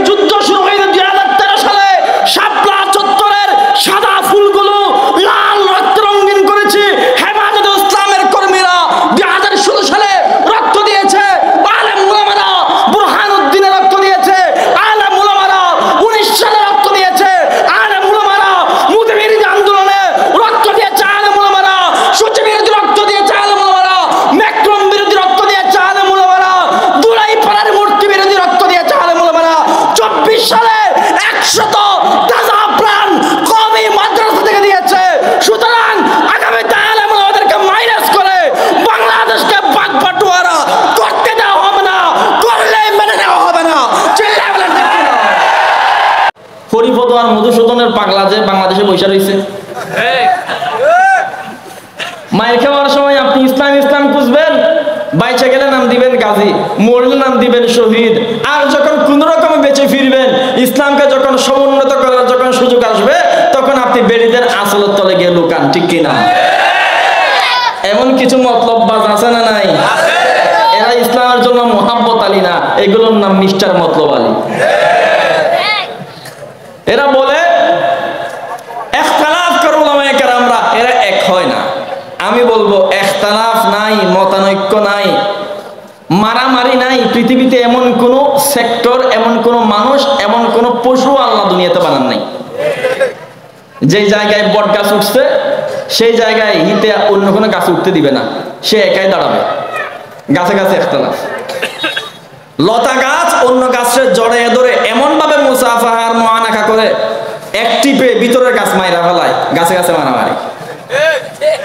যুদ্ধ শুরু হয়েছে 2013 সালে। শাপলা চত্বরের সাদা ফুলগুলো লাল রক্ত রঙিন করেছে হেফাজতে ইসলামের কর্মীরা। 2016 সালে রক্ত দিয়েছে আলেম উলামারা, বুরহানুদ্দিনের রক্ত দিয়েছে আলেম উলামারা, 19 সালে রক্ত দিয়েছে আলেম উলামারা, মুজাহিদ আন্দোলনে রক্ত দিয়েছে আলেম উলামারা, সূচি বিরোধী রক্ত দিয়েছে আলেম উলামারা, ম্যাক্রম বিরোধী রক্ত দিয়েছে আলেম উলামারা, দুলাই পাড়ার মূর্তি বিরোধী রক্ত দিয়েছে আলেম উলামারা। 24 সালে 100 তাজা প্রাণ কওমি মাদ্রাসা থেকে দিয়েছে। সুতরাং আগামীতে আলেম উলামাদেরকে মাইনাস করে বাংলাদেশকে বাগবাটোয়ারা করতে দেওয়া হবে না, করলে মেনে নেওয়া হবে না। চিল্লায় বলেন ঠিক কিনা? হরিপদ আর মধুসূদনের পাগলা যে বাংলাদেশে বসে রয়েছে। মায়ের খাওয়ার সময় আপনি ইসলাম ইসলাম খুঁজবেন, বাইচে গেলে নাম দিবেন গাজী, মরলে নাম দিবেন শহীদ। আর যখন কোন রকমে বেঁচে ফিরবেন, ইসলামকে যখন সমুন্নত করার যখন সুযোগ আসবে, তখন আপনি বেড়িদের আসলের তলে গিয়ে লুকান। ঠিক কিনা? এমন কিছু মতলববাজ আছে না নাই? এরা ইসলামের জন্য মোহাব্বত আলী না, এগুলোর নাম মিস্টার মতলব আলী। এরা বলে ইখতিলাফ করে উলামায়ে কেরামরা, এরা এক হয় না। আমি বলবো ইখতিলাফ নাই, মতানৈক্য নাই, মারামারি নাই। পৃথিবীতে এমন কোন সেক্টর, এমন কোন মানুষ, এমন কোন পশু আল্লাহ দুনিয়াতে বানান নাই। যে জায়গায় বট গাছ উঠছে সেই জায়গায় হিতে অন্য কোনো গাছ উঠতে দিবে না, সে একাই দাঁড়াবে। গাছে গাছে ইখতিলাফ। লতা গাছ অন্য গাছের জড়াইয়া ধরে এমন ভাবে মুসাফাহা আর মুআনাকা করে এক টিপে ভিতরের গাছ মাইরা ফেলায়। গাছে গাছে মারামারি।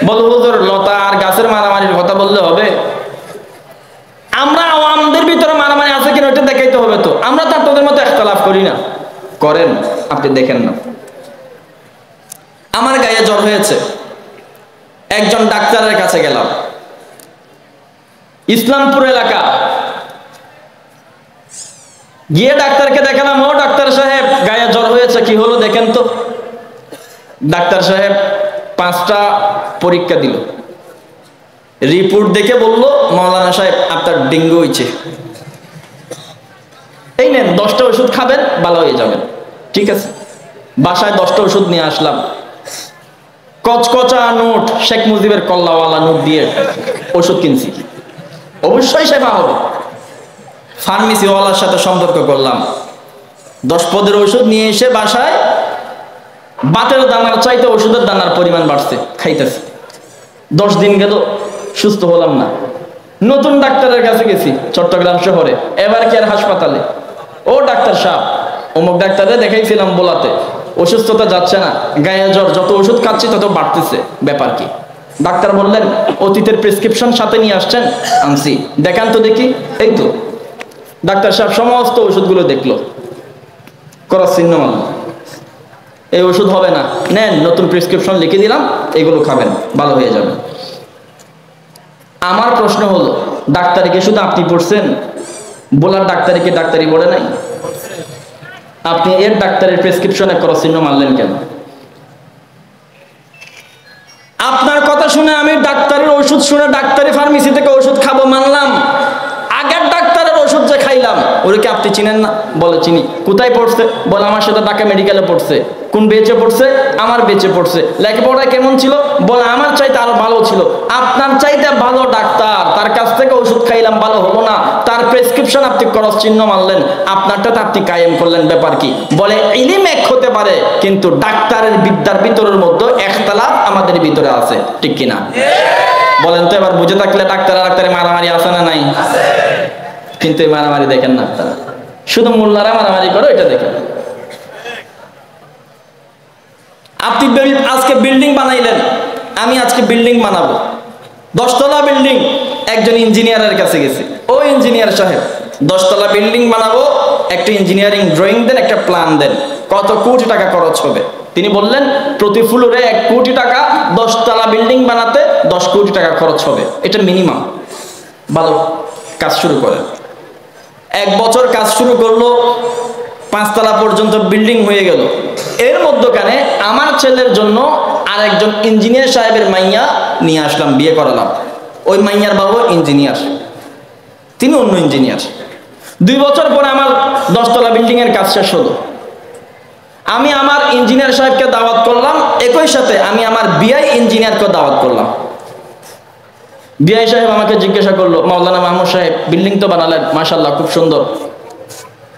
বলো হুজুর, লতা আর গাছের মারামারির কথা বললে হবে? আমরা আওয়ামদের ভিতরে মারামারি আছে কিনা ওটা দেখাইতে হবে তো। আমরা তো তোদের মতো ইখতিলাফ করি না। করেন, আপনি দেখেন না। আমার গায়ে জ্বর হয়েছে, একজন ডাক্তারের কাছে গেলাম, ইসলামপুর এলাকা। গিয়ে ডাক্তারকে দেখালাম, ও ডাক্তার সাহেব গায়ে জ্বর হয়েছে, কি হলো দেখেন তো। ডাক্তার সাহেব 5টা পরীক্ষা দিল, রিপোর্ট দেখে বললো, মাওলানা সাহেব আপনার ডেঙ্গু হয়েছে, এই নেন 10টা ওষুধ খাবেন, ভালো হয়ে যাবেন। ঠিক আছে, বাসায় 10টা ওষুধ নিয়ে আসলাম। কচকচা নোট, শেখ মুজিবের কল্লাওয়ালা নোট দিয়ে ওষুধ কিনছি, অবশ্যই সেবা হবে। ফার্মেসিওয়ালার সাথে সম্পর্ক করলাম, 10 পদের ওষুধ নিয়ে এসে বাসায় বাতের দানার চাইতে ওষুধের দানার পরিমাণ বাড়ছে, খাইতেছে। 10 দিন গেল, সুস্থ হলাম না। নতুন ডাক্তারের কাছে গেছি চট্টগ্রাম শহরে, এবার কেয়ার হাসপাতালে। ও ডাক্তার সাহেব, অমুক ডাক্তারে দেখাইছিলাম বোলাতে, অসুস্থতা যাচ্ছে না, গায়ে জ্বর, যত ওষুধ খাচ্ছি তত বাড়তেছে, ব্যাপার কি? ডাক্তার বললেন, অতীতের প্রেসক্রিপশন সাথে নিয়ে আসছেন? আনছি। দেখান তো দেখি। এই তো। ডাক্তার সাহেব সমস্ত ওষুধগুলো দেখলো, ক্রস চিহ্ন মারল। এই ওষুধ হবে না, নেন নতুন প্রেসক্রিপশন লিখে দিলাম, এগুলো খাবেন, ভালো হয়ে যাবে। আমার প্রশ্ন হলো, ডাক্তারিকে শুধু আপনি পড়ছেন, বলার ডাক্তারিকে ডাক্তারি পড়ে নাই? আপনি এর ডাক্তারের প্রেসক্রিপশনে ক্রস চিহ্ন মারলেন কেন? আপনার কথা শুনে আমি ডাক্তারের ওষুধ শুনে ডাক্তারি ফার্মেসি থেকে ওষুধ খাবো মানলাম। আগের ডাক্তারের ওষুধ যে খাইলাম, ওরকে আপনি চিনেন না? বলে চিনি। কোথায় পড়ছে? বলে আমার সাথে ঢাকা মেডিকেলে পড়ছে। কোন বেচে পড়ছে? আমার বেচে পড়ছে। লেখাপড়া কেমন ছিল? বলে আমার চাইতে আরো ভালো ছিল। আপনার চাইতে ভালো ডাক্তার, তার কাছ থেকে ওষুধ খাইলাম, ভালো হলো না, তার প্রেসক্রিপশন আপনি ক্রস চিহ্ন মারলেন, আপনারটা আপনি কায়েম করলেন, ব্যাপার কি? বলে ইলম এক হতে পারে, কিন্তু ডাক্তারের বিদ্যার ভিতরের মধ্যে ইখতিলাফ আমাদের ভিতরে আছে। ঠিক কিনা? বলেন তো এবার। বুঝে থাকলে ডাক্তার ডাক্তারে মারামারি আছে না নাই? কিন্তু এই মারামারি দেখেন না আপনারা, শুধু মোল্লারা মারামারি করে, এটা দেখেন। আপনি আজকে বিল্ডিং বানাইলেন, আমি আজকে বিল্ডিং বানাবো, 10 তলা বিল্ডিং। একজন ইঞ্জিনিয়ারের কাছে গেছি, ও ইঞ্জিনিয়ার সাহেব 10 তলা বিল্ডিং বানাবো, একটা ইঞ্জিনিয়ারিং ড্রয়িং দেন, একটা প্ল্যান দেন, কত কোটি টাকা খরচ হবে? তিনি বললেন প্রতি ফ্লোরে 1 কোটি টাকা, 10 তলা বিল্ডিং বানাতে 10 কোটি টাকা খরচ হবে, এটা মিনিমাম। ভালো, কাজ শুরু করেন। 1 বছর কাজ শুরু করলো, 5 তলা পর্যন্ত বিল্ডিং হয়ে গেল। এর মধ্যখানে আমার ছেলের জন্য আরেকজন ইঞ্জিনিয়ার সাহেবের মাইয়া নিয়ে আসলাম, বিয়ে করালাম। ওই মাইয়ার বাবা ইঞ্জিনিয়ার, তিনি অন্য ইঞ্জিনিয়ার। 2 বছর পরে আমার 10 তলা বিল্ডিং এর কাজ শেষ হলো। আমি আমার ইঞ্জিনিয়ার সাহেবকে দাওয়াত করলাম, একই সাথে আমি আমার বিআই ইঞ্জিনিয়ারকে দাওয়াত করলাম। বিআই সাহেব আমাকে জিজ্ঞাসা করলো, মাওলানা মাহমুদ সাহেব বিল্ডিং তো বানালেন, মাশাআল্লাহ খুব সুন্দর,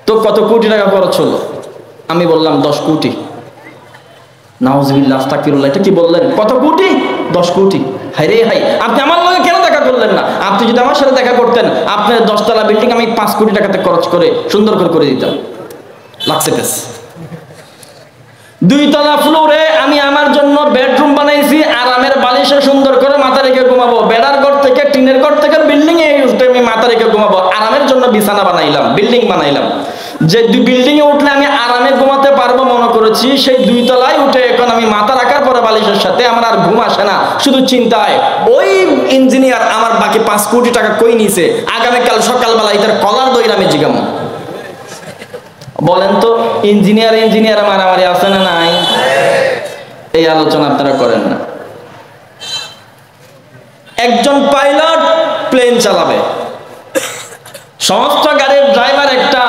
তো কত কোটি টাকা খরচ হলো? আমি বললাম 10 কোটি। নাউজুবিল্লাহ, আস্তাগফিরুল্লাহ, এটা কি বললেন? কত কোটি? 10 কোটি। হায় রে হায়, আপনি আমার লগে কেন দেখা করলেন না? আপনি যদি আমার সাথে দেখা করতেন, আপনার 10 তলা বিল্ডিং আমি 5 কোটি টাকাতে খরচ করে সুন্দর করে দিতাম। লাগছে পেস। 2 তলা ফ্লোরে আমি আমার জন্য বেডরুম বানাইছি, আরামের বালিশে সুন্দর করে মাথা রেখে ঘুমাবো। বেড়ার ঘর থেকে, টিনের ঘর থেকে বিল্ডিং এ উঠে আমি মাথা রেখে ঘুমাবো। আরামের জন্য বিছানা বানাইলাম, বিল্ডিং বানাইলাম। যে বিল্ডিং এ উঠলে আমি আরামে ঘুমাতে পারবো মনে করেছি, সেই 2 তলায় উঠে এখন আমি মাথা রাখার পরে বালিশের সাথে আমার আর ঘুম আসে না, শুধু চিন্তায় ওই ইঞ্জিনিয়ার আমার বাকি 5 কোটি টাকা কই নিছে, আগামীকাল সকালবেলা এটার কলার দইরা আমি জিগামো। বলেন তো, ইঞ্জিনিয়ার মারামারি আছে না নাই? এই আলোচনা আপনারা করেন না। একজন পাইলট প্লেন চালাবে, সমস্ত গাড়ির ড্রাইভার একটা,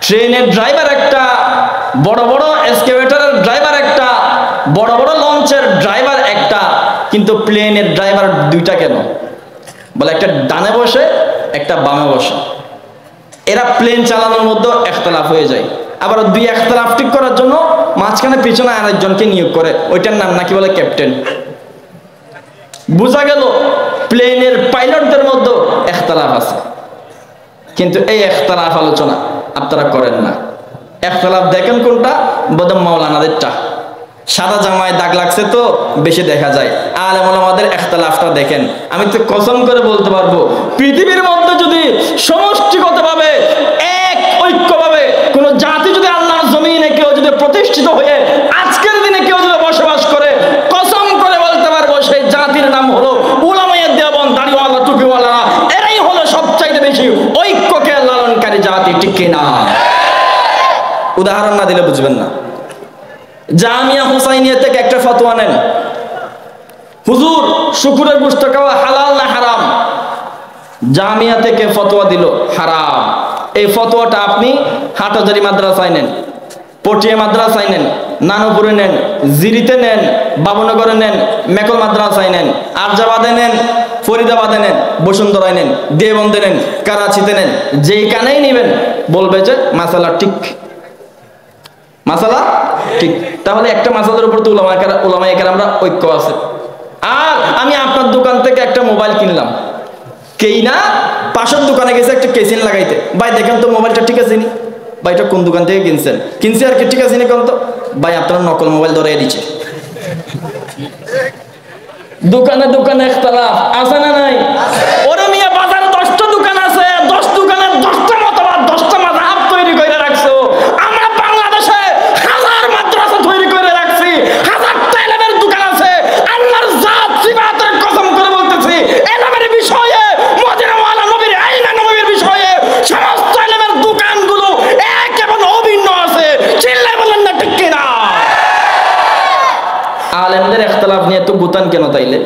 ট্রেনের ড্রাইভার একটা, বড় বড় এক্সকাভেটরের ড্রাইভার একটা, বড় বড় লঞ্চের ড্রাইভার একটা, কিন্তু প্লেনের ড্রাইভার 2টা কেন? বলে একটা ডানে বসে, একটা বামে বসে। এরা প্লেন চালানোর মধ্যে ইখতিলাফ হয়ে যায়। আবার 2 ইখতিলাফ ঠিক করার জন্য মাঝখানে পিছনে আরেকজনকে নিয়োগ করে, ওইটার নাম নাকি বলে ক্যাপ্টেন। বোঝা গেল প্লেনের পাইলটদের মধ্যে ইখতিলাফ আছে, কিন্তু এই ইখতিলাফ আলোচনা আপনারা করেন না। ইখতিলাফ দেখেন কোনটা? বদম মাওলানাদেরটা। সাদা জামায় দাগ লাগছে তো বেশি দেখা যায়, আলেম ওলামাদের ইখতিলাফটা দেখেন। আমি তো কসম করে বলতে পারবো, পৃথিবীর মধ্যে যদি সমষ্টিগতভাবে এক ঐক্যভাবে কোন জাতি যদি আল্লাহর জমিনে কেউ যদি প্রতিষ্ঠিত হয়ে আজকের দিনে কেউ যদি বসবাস করে, কসম করে বলতে পারবো সেই জাতির নাম হলো উলামায়ে দেওবন্দ, দাড়িওয়ালা টুপিওয়ালারা। এরাই হলো সবচাইতে বেশি ঐক্যকে লালনকারী জাতি, ঠিক কিনা? উদাহরণ না দিলে বুঝবেন না। জামিয়া হুসাইনিয়া থেকে একটা ফতোয়া নেন, হুজুর শুকুরের গোশত খাওয়া হালাল না হারাম? জামিয়া থেকে ফতোয়া দিল হারাম। এই ফতোয়াটা আপনি হাটহাজারী মাদ্রাসায় নেন, পটিয়া মাদ্রাসায় নেন, নানুপুরে নেন, জিরিতে নেন, বাবনগরে নেন, মেকল মাদ্রাসায় নেন, আরজাবাদে নেন, ফরিদাবাদে নেন, বসুন্ধরায় নেন, দেওবন্দে নেন, করাচিতে নেন, যেইখানেই নেবেন বলবে যে মাসালা ঠিক, মাসালা ঠিক। তাহলে একটা মাসালার উপর তো উলামায়ে কেরামরা ঐক্য আছে। আর আমি আপনার দোকান থেকে একটা মোবাইল কিনলাম, কেই না পাশের দোকানে গেছে একটা কেসিন লাগাইতে, ভাই দেখেন তো মোবাইলটা ঠিক আছে নি? ভাই এটা কোন দোকান থেকে কিনছেন? কিনছি আর কি ঠিক আছে নি কোন? তো ভাই আপনার নকল মোবাইল ধরাই দিচ্ছে। দোকানে দোকানে ইখতিলাফ আছে না নাই? ওরে মিয়া, বাজারে 10টা দোকান আছে, 10 দোকানের 10টা মতবাদ, 10টা মাযহাব তৈরি করে রাখছো। আমরা বাংলাদেশে হাজার মাদ্রাসা তৈরি করে রাখছি, হাজারটা ইলমের দোকান আছে। আল্লাহর জাত সিফাতের কসম করে বলতেছি, ইলমের বিষয়ে, মদিনাওয়ালা নবীর আইনা নবীর বিষয়ে সমস্ত ইলমের দোকানগুলো এক এবং অভিন্ন আছে। চিল্লায় বলেন না ঠিক কিনা? আলেমদের ইখতিলাফ নিয়ে তো গুতান কেন তাইলে?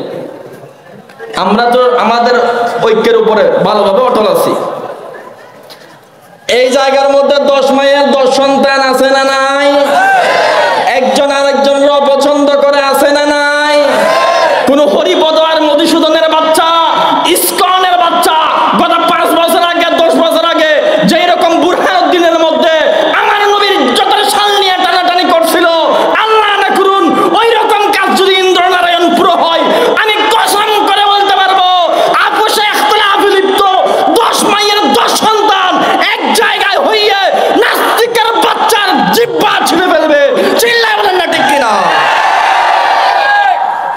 আমরা তো আমাদের ঐক্যের উপরে ভালোভাবে অটল আছি। এই জায়গার মধ্যে 10 মায়ের 10 সন্তান আছে না নাই? একজন আরেকজনের অপছন্দ করে আছে না নাই? কোন হরিপদ আর মধুসূদনের বাচ্চা, ইসকনের বাচ্চা গত 5 বছর আগে, 10 বছর আগে যেই রকম বুরহানুদ্দিনের মধ্যে আমার নবীর ইজ্জতের শাল নিয়ে টানাটানি করছিল, আল্লাহ না করুন ওই রকম কাজ যদি ইন্দ্রনারায়ণপুর হয়, আমি কসম করে বলতে পারবো আপোষে ইখতিলাফে লিপ্ত 10 মায়ের 10 সন্তান এক জায়গায় হইয়ে নাস্তিকের বাচ্চার জিহ্বা ছিঁড়ে ফেলবে। চিল্লায় বলেন না ঠিক কিনা?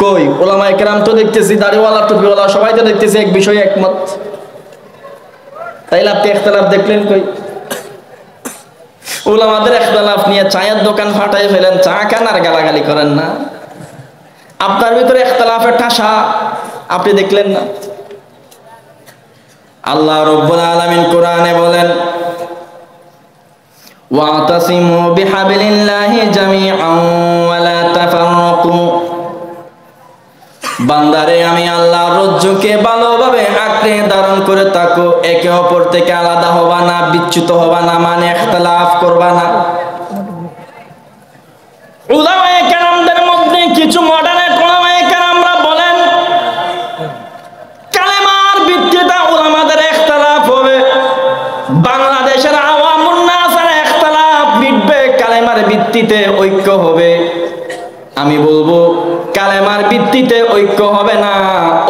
কই উলামায়ে কেরাম তো দেখতেছি, দাড়িওয়ালা টুপিওয়ালা সবাই তো দেখতেছি এক বিষয়ে একমত। তাইলে আপনি ইখতিলাফ দেখলেন কই? উলামাদের ইখতিলাফ নিয়ে চায়ের দোকান ফাটাই ফেলেন, চা খান আর গালাগালি করেন না। আপনার ভিতরে ইখতিলাফের ঠাসা আপনি দেখলেন না। আল্লাহ রাব্বুল আলামিন কোরআনে বলেন, ওয়াতাসিমু বিহাবলিল্লাহি জামিআন ওয়া লা তাফাররাকু। বান্দারে আমি আল্লাহর রজ্জুকে ভালোভাবে আঁকড়ে ধারণ করে থাকো, একে অপর থেকে আলাদা হবা না, বিচ্যুত হবা না, মানে ইখতিলাফ করবা না। উলামায়ে কেরামদের মধ্যে কিছু মডারেট উলামায়ে কেরামরা বলেন কালেমার ভিত্তিতে উলামাদের ইখতিলাফ হবে, বাংলাদেশের আওয়ামুন নাসের ইখতিলাফ মিটবে, কালেমার ভিত্তিতে ঐক্য হবে। আমি বলবো কালেমার ভিত্তিতে ঐক্য হবে না,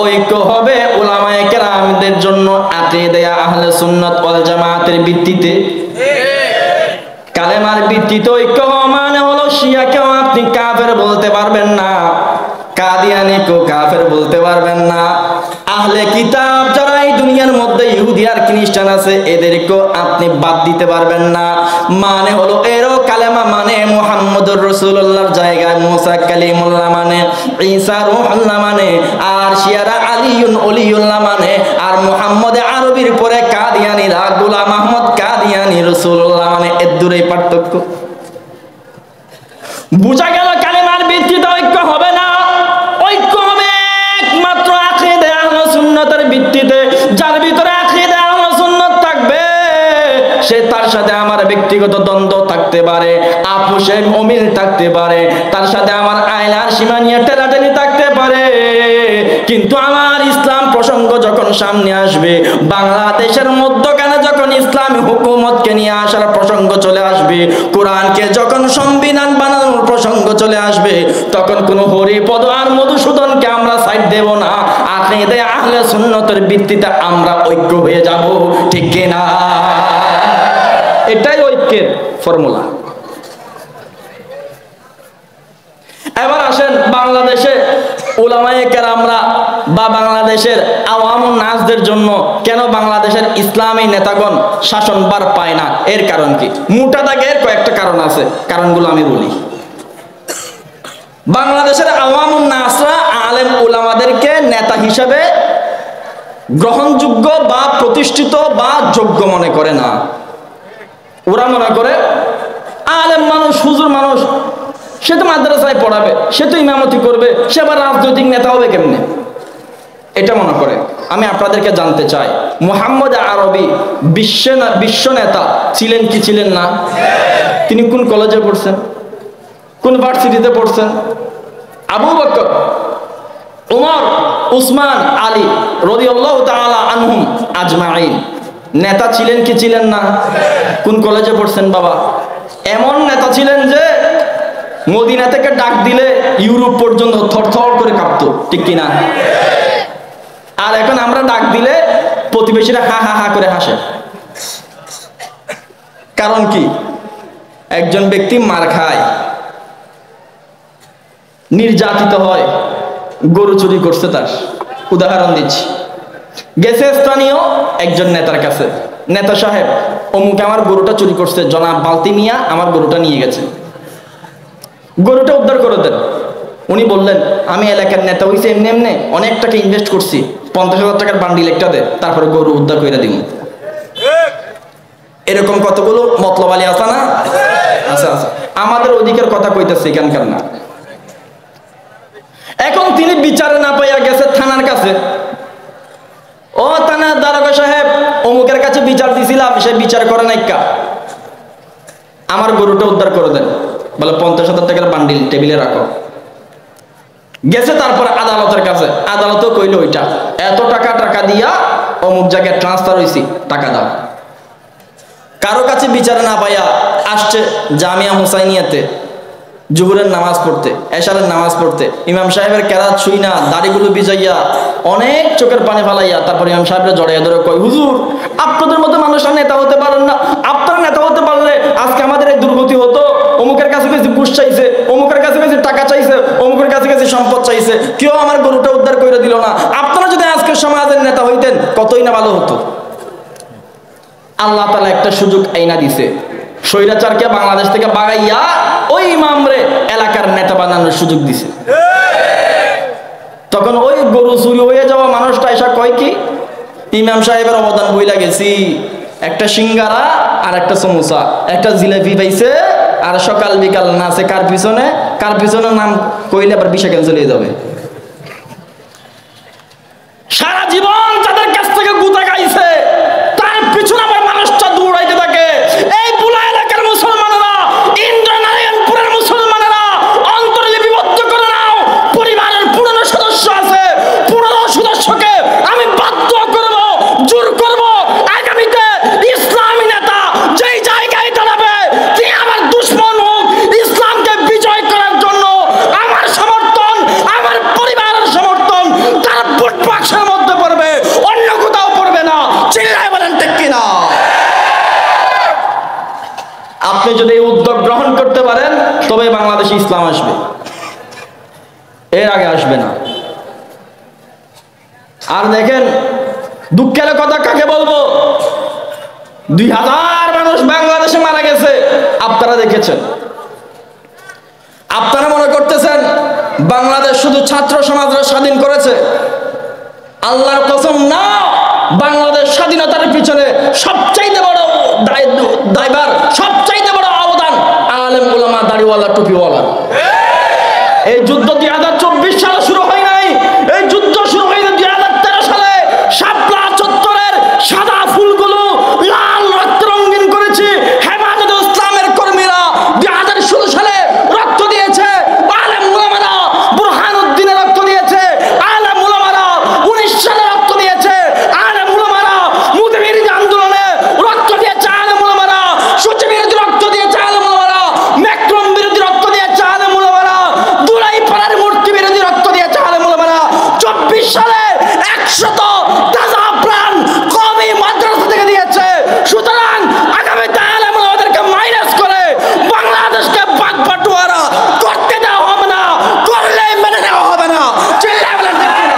ঐক্য হবে উলামায়ে কেরামদের জন্য আকীদা আহলে সুন্নাত ওয়াল জামাতের ভিত্তিতে। কালেমার ভিত্তিতে ঐক্য হওয়া মানে হলো শিয়াকেও আপনি কাফের বলতে পারবেন না, কাদিয়ানীকেও কাফের বলতে পারবেন না, আহলে কিতাব যারা এই দুনিয়ার মধ্যে ইহুদি আর খ্রিস্টান আছে এদেরকেও আপনি বাদ দিতে পারবেন না। মানে হলো এরও কালেমা মানে মুহাম্মদুর রাসূলুল্লাহর জায়গায় মুসা কালিমুল্লাহ মানে, ঈসা রূহুল্লাহ মানে, আর শিয়ারা আলিউন ওলিউল্লাহ মানে, আর মুহাম্মদে আরবির পরে কাদিয়ানীরা গোলাম আহমদ কাদিয়ানী রাসূলুল্লাহ মানে। এর দূরেই পার্থক্য। বুঝা গেল কালেমার ভিত্তিতে ঐক্য হবে না, ঐক্য হবে একমাত্র আকীদা আহলে সুন্নাতের ভিত্তিতে। যার ভিতরে আকীদা আহলে সুন্নাত থাকবে সে তার সাথে আমার ব্যক্তিগত দ্বন্দ্ব থাকতে পারে, আপোষে অমিল থাকতে পারে, তার সাথে আমার আয়নার সীমা নিয়ে টেলাটেলি থাকতে পারে, কিন্তু আমার ইসলাম প্রসঙ্গ যখন সামনে আসবে, বাংলাদেশের মধ্যখানে যখন ইসলামী হুকুমতকে নিয়ে আসার প্রসঙ্গ চলে আসবে, কোরআনকে যখন সংবিধান বানানোর প্রসঙ্গ চলে আসবে, তখন কোন হরিপদ আর মধুসূদনকে আমরা সাইড দেব না, আকীদা আহলে সুন্নাতের ভিত্তিতে আমরা ঐক্য হয়ে যাব, ঠিক কি না? এটাই ঐক্যের ফর্মুলা। এবার আসেন বাংলাদেশে উলামায়ে কেরামরা বা বাংলাদেশের আওয়ামুন নাসদের জন্য কেন বাংলাদেশের ইসলামী নেতাগণ শাসনভার পায় না, এর কারণ কি? মোটা দাগের কয়েকটা কারণ আছে, কারণগুলো আমি বলি। বাংলাদেশের আওয়ামুন নাসরা আলেম উলামাদেরকে নেতা হিসেবে গ্রহণযোগ্য বা প্রতিষ্ঠিত বা যোগ্য মনে করে না। ওরা মনে করে আলেম মানুষ, হুজুর মানুষ, সে তো মাদ্রাসায় পড়াবে, সে তো ইমামতি করবে, সে আবার রাজনৈতিক নেতা হবে কেমনে, এটা মনে করে। আমি আপনাদেরকে জানতে চাই, মুহাম্মদ আরবি বিশ্ব নেতা ছিলেন কি ছিলেন না? তিনি কোন কলেজে পড়ছেন, কোন ভার্সিটিতে পড়ছেন? আবু বকর, উমর, উসমান, আলী রাদিয়াল্লাহু তাআলা আনহুম আজমাইন নেতা ছিলেন কি ছিলেন না? কোন কলেজে পড়ছেন বাবা? এমন নেতা ছিলেন যে মদিনা থেকে ডাক দিলে ইউরোপ পর্যন্ত থরথর করে কাঁপতো, ঠিক কিনা? আর এখন আমরা ডাক দিলে প্রতিবেশীরা হা হা হা করে হাসে। কারণ কি? একজন ব্যক্তি মার খায়, নির্যাতিত হয়, গরু চুরি করছে, তার উদাহরণ দিচ্ছি। গেছে স্থানীয় একজন নেতার কাছে, নেতা সাহেব অমুক আমার গরুটা চুরি করছে, জনাব বালতি মিয়া আমার গরুটা নিয়ে গেছে, গরুটা উদ্ধার করে দেন। উনি বললেন আমি এলাকার নেতা হইছে, এমনি এমনি অনেক টাকা ইনভেস্ট করছি, 50,000 টাকার বান্ডিল একটা দে, তারপরে গরু উদ্ধার করে দিব। এরকম কতগুলো মতলবালি আছে না? আচ্ছা আচ্ছা, আমাদের অধিকার কথা কইতেছে এখানকার না। এখন তিনি বিচারে না পাইয়া গেছে থানার কাছে। ও থানার দারোগা সাহেব, অমুকের কাছে বিচার দিছিলাম, সে বিচার করে নাই, আমার গরুটা উদ্ধার করে দেন। বলে 50,000 টাকার বান্ডিল টেবিলে রাখো। গেছে তারপর আদালতের কাছে, আদালতও কইল ওইটা এত টাকা দিয়া অমুক জায়গায় ট্রান্সফার হয়েছি, টাকা দাও। কারো কাছে বিচার না পাইয়া আসছে জামিয়া হুসাইনিয়াতে জোহরের নামাজ পড়তে, এশারের নামাজ পড়তে, ইমাম সাহেবের কেরাত ছুই না, দাড়িগুলো ভিজাইয়া অনেক চোখের পানি ফালাইয়া তারপর ইমাম সাহেবরা জড়াইয়া ধরে কয়, হুজুর আপনাদের মতো মানুষরা নেতা হতে পারেন না, আপনারা নেতা হতে পারলে আজকে আমাদের এই দুর্গতি হতো। অমুকের কাছে কাছে ঘুষ চাইছে, অমুকের কাছে কাছে টাকা চাইছে, অমুকের কাছে কাছে সম্পদ চাইছে, কেউ আমার গরুটা উদ্ধার করে দিল না। আপনারা যদি আজকে সমাজের নেতা হইতেন কতই না ভালো হতো। আল্লাহ তাআলা একটা সুযোগ আইনা দিছে, স্বৈরাচারকে বাংলাদেশ থেকে বাগাইয়া ওই ইমামরে এলাকার নেতা বানানোর সুযোগ দিছে। তখন ওই গরু চুরি হয়ে যাওয়া মানুষটা এসে কয় কি, ইমাম সাহেবের অবদান বইলা গেছি, একটা সিঙ্গারা আর একটা সমোসা, একটা জিলাপি পাইছে, আর সকাল বিকাল নাচে কার পিছনে নাম কইলে আবার বিষা ক্যান্সেল হয়ে যাবে। সারা জীবন যাদের কাছ থেকে গুতা গাইছে তার পিছনে আমার মানুষটা দৌড়াইতে থাকে। এই বুলা এলাকার মুসলমানেরা, ইন্দ্রনারায়ণপুরের মুসলমানেরা অন্তরে লিপিবদ্ধ করে নাও, পরিবারের পুরনো সদস্য আছে, পুরনো সদস্যকে আমি বাধ্য করব, জোর করব, আগামীতে ইসলামী নেতা যেই জায়গায় দাঁড়াবে তিনি আমার দুশ্মন হোক, ইসলামকে বিজয় করার জন্য আমার সমর্থন, আমার পরিবারের সমর্থন তার ভোট বাক্সের মধ্যে পড়বে, অন্য কোথাও পড়বে না। চিল্লায় বলেন ঠিক কিনা? আপনি যদি এই উদ্যোগ গ্রহণ করতে পারেন তবে বাংলাদেশে ইসলাম আসবে, এর আগে আসবে না। আর দেখেন দুঃখের কথা কাকে বলবো, 2000 মানুষ বাংলাদেশে মারা গেছে, আপনারা দেখেছেন। আপনারা মনে করতেছেন বাংলাদেশ শুধু ছাত্র সমাজরা স্বাধীন করেছে? আল্লাহর কসম না, বাংলাদেশ স্বাধীনতার পিছনে সবচাইতে বড় দায়ভার, সবচাইতে বড় অবদান আলেম উলামা দাড়িওয়ালা টুপিওয়ালা। এই যুদ্ধ 2024 সালে শুরু হয় নাই, এই যুদ্ধ শুরু হয়েছে 2013 সালে। শাপলা চত্বরের সাদা ফুলগুলো লাল রক্ত রঙিন করেছে হেফাজতে ইসলামের কর্মীরা। 2016 সালে রক্ত দিয়েছে আলেম উলামারা, বুরহানুদ্দিনের রক্ত দিয়েছে আলেম উলামারা, 19 সালে রক্ত দিয়েছে আলেম উলামারা, মুজাহিদ আন্দোলনে রক্ত দিয়েছে আলেম উলামারা, সূচি বিরোধী রক্ত দিয়েছে আলেম উলামারা, ম্যাক্রম বিরোধী রক্ত দিয়েছে আলেম উলামারা, দুলাই পাড়ার মূর্তি বিরোধী রক্ত দিয়েছে আলেম উলামারা। 24 সালে 100 তাজা প্রাণ কওমি মাদ্রাসা থেকে দিয়েছে। সুতরাং আগামীতে আলেম উলামাদেরকে মাইনাস করে বাংলাদেশকে বাগবাটোয়ারা করতে দেওয়া হবে না, করলে মেনে নেওয়া হবে না। চিল্লায় বলেন ঠিক কিনা?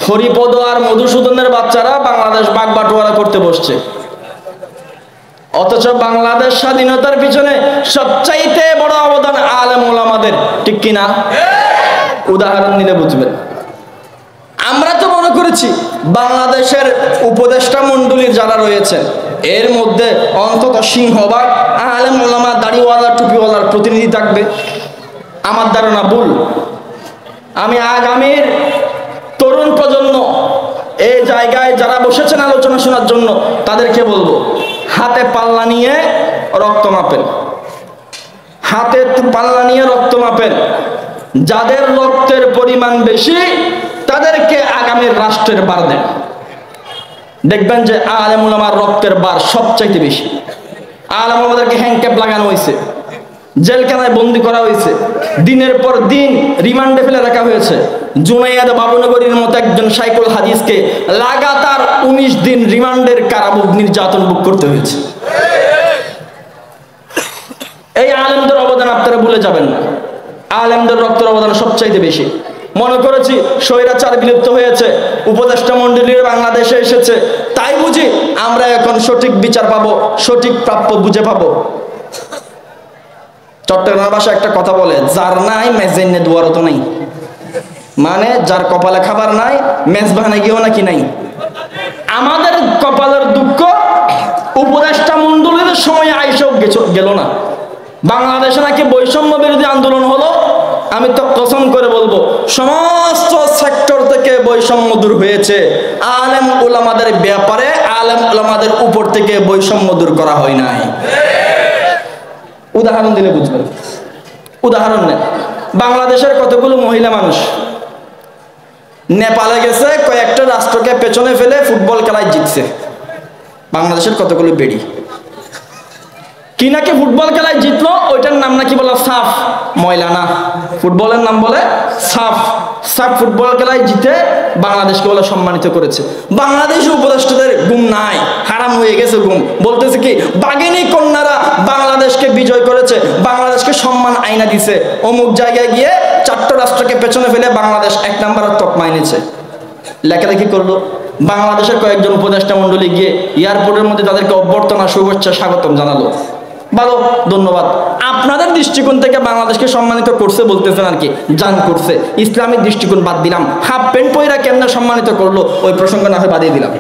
হরিপদ আর মধুসূদনের বাচ্চারা বাংলাদেশ বাগবাটোয়ারা করতে বসছে, অথচ বাংলাদেশ স্বাধীনতার পিছনে সবচাইতে বড় অবদান আলেম ওলামাদের, ঠিক কিনা? উদাহরণ দিলে বুঝবেন। আমরা তো মনে করেছি বাংলাদেশের উপদেষ্টা মণ্ডলীর যারা রয়েছেন এর মধ্যে অন্তত সিংহভাগ আলেম ওলামা দাড়িওয়ালা টুপিওয়ালার প্রতিনিধি থাকবে। আমার ধারণা ভুল। আমি আগামীর তরুণ প্রজন্ম এই জায়গায় যারা বসেছেন আলোচনা শোনার জন্য তাদেরকে বলবো, হাতে পাল্লা নিয়ে রক্ত মাপেন, হাতে পাল্লা নিয়ে রক্ত মাপেন। যাদের রক্তের পরিমাণ বেশি তাদেরকে আগামীর রাষ্ট্রের বার দেন। দেখবেন যে আলেম উলামার রক্তের বার সবচাইতে বেশি। আলেম উলামাদেরকে হ্যান্ডক্যাপ লাগানো হয়েছে, জেলখানায় বন্দি করা হয়েছে, দিনের পর দিন রিমান্ডে ফেলে রাখা হয়েছে। জুনাইয়াদ বাবুনগরীর মতো একজন শাইখুল হাদিসকে লাগাতার 19 দিন রিমান্ডের কারাভোগ নির্যাতন ভোগ করতে হয়েছে। এই আলেমদের অবদান আপনারা ভুলে যাবেন না। আলেমদের রক্তের অবদান সবচাইতে বেশি। মনে করেছি স্বৈরাচার বিলুপ্ত হয়েছে, উপদেষ্টা মণ্ডলীর বাংলাদেশে এসেছে, তাই বুঝি আমরা এখন সঠিক বিচার পাবো, সঠিক প্রাপ্য বুঝে পাবো। চট্টগ্রাম ভাষা একটা কথা বলে, যার নাই মেজেন্নে দুয়ারও তো নাই। মানে যার কপালে খাবার নাই মেজবানে গিয়েও নাকি নাই। আমাদের কপালের দুঃখ উপদেষ্টা মণ্ডলীর সময় আইসব গেল না। বাংলাদেশে নাকি বৈষম্য বিরোধী আন্দোলন হলো, আমি তো কসম করে বলবো সমস্ত সেক্টর থেকে বৈষম্য দূর হয়েছে। আলেম উলামাদের ব্যাপারে আলেম উলামাদের উপর থেকে বৈষম্য দূর করা হয় নাই। উদাহরণ দিলে বুঝবেন। উদাহরণ নেন, বাংলাদেশের কতগুলো মহিলা মানুষ নেপালে গেছে, কয়েকটা রাষ্ট্রকে পেছনে ফেলে ফুটবল খেলায় জিতছে। বাংলাদেশের কতগুলো বেড়ি কি নাকি ফুটবল খেলায় জিতলো, ওইটার নাম নাকি বলে সাফ, ময়লা না, ফুটবলের নাম বলে সাফ। সাফ ফুটবল খেলায় জিতে বাংলাদেশকে বলে সম্মানিত করেছে। বাংলাদেশের উপদেষ্টাদের ঘুম নাই, হারাম হয়ে গেছে ঘুম। বলতেছে কি বাগিনী কন্যারা বাংলাদেশকে বিজয় করেছে, বাংলাদেশকে সম্মান আইনা দিছে, অমুক জায়গায় গিয়ে 4টা রাষ্ট্রকে পেছনে ফেলে বাংলাদেশ 1 নম্বরের তকমা এনেছে। লেখালেখি করলো, বাংলাদেশের কয়েকজন উপদেষ্টা মণ্ডলী গিয়ে এয়ারপোর্টের মধ্যে তাদেরকে অভ্যর্থনা শুভেচ্ছা স্বাগতম জানালো। ভালো, ধন্যবাদ। আপনাদের দৃষ্টিকোণ থেকে বাংলাদেশকে সম্মানিত করছে বলতেছেন আর কি, জান করছে। ইসলামিক দৃষ্টিকোণ বাদ দিলাম, হাফ প্যান্ট পয়রা কেমনে সম্মানিত করলো ওই প্রসঙ্গ না হয় বাদিয়ে দিলাম।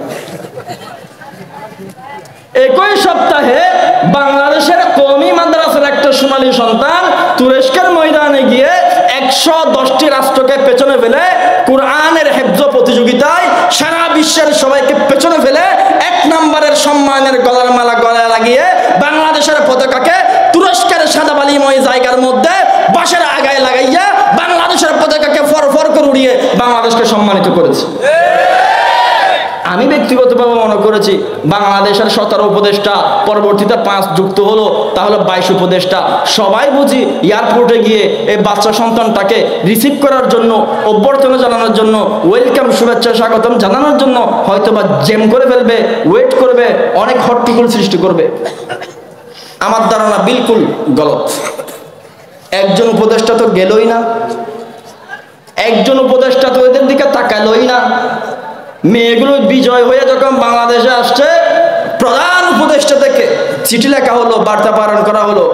একই সপ্তাহে বাংলাদেশের কওমি মাদ্রাসার একটা সোনালী সন্তান তুরস্কের ময়দানে গিয়ে 110টি রাষ্ট্রকে পেছনে ফেলে কোরআনের হেফজ প্রতিযোগিতায় সারা বিশ্বের সবাইকে পেছনে ফেলে 1 নম্বরের সম্মানের গলার মালা গলায় লাগিয়ে বাংলাদেশের পতাকাকে তুরস্কের সাদা বালিময় জায়গার মধ্যে বাঁশের আগায় লাগাইয়া বাংলাদেশের পতাকাকে ফরফর করে উড়িয়ে বাংলাদেশকে সম্মানিত করেছে। আমি ব্যক্তিগতভাবে মনে করেছি বাংলাদেশের 17 উপদেষ্টা পরবর্তীতে 5 যুক্ত হলো, তাহলে 22 উপদেষ্টা সবাই বুঝি এয়ারপোর্টে গিয়ে এই বাচ্চা সন্তানটাকে রিসিভ করার জন্য, অভ্যর্থনা জানানোর জন্য, ওয়েলকাম শুভেচ্ছা স্বাগতম জানানোর জন্য হয়তোবা জ্যাম করে ফেলবে, ওয়েট করবে, অনেক হট্টগোল সৃষ্টি করবে। আমার ধারণা বিলকুল গলত। একজন উপদেষ্টা তো গেলই না, একজন উপদেষ্টা তো এদের দিকে তাকালোই না। মেয়েগুলো বিজয় হয়ে যখন বাংলাদেশে আসছে, প্রধান উপদেষ্টা থেকে চিঠি লেখা হলো, বার্তা প্রেরণ করা হলো।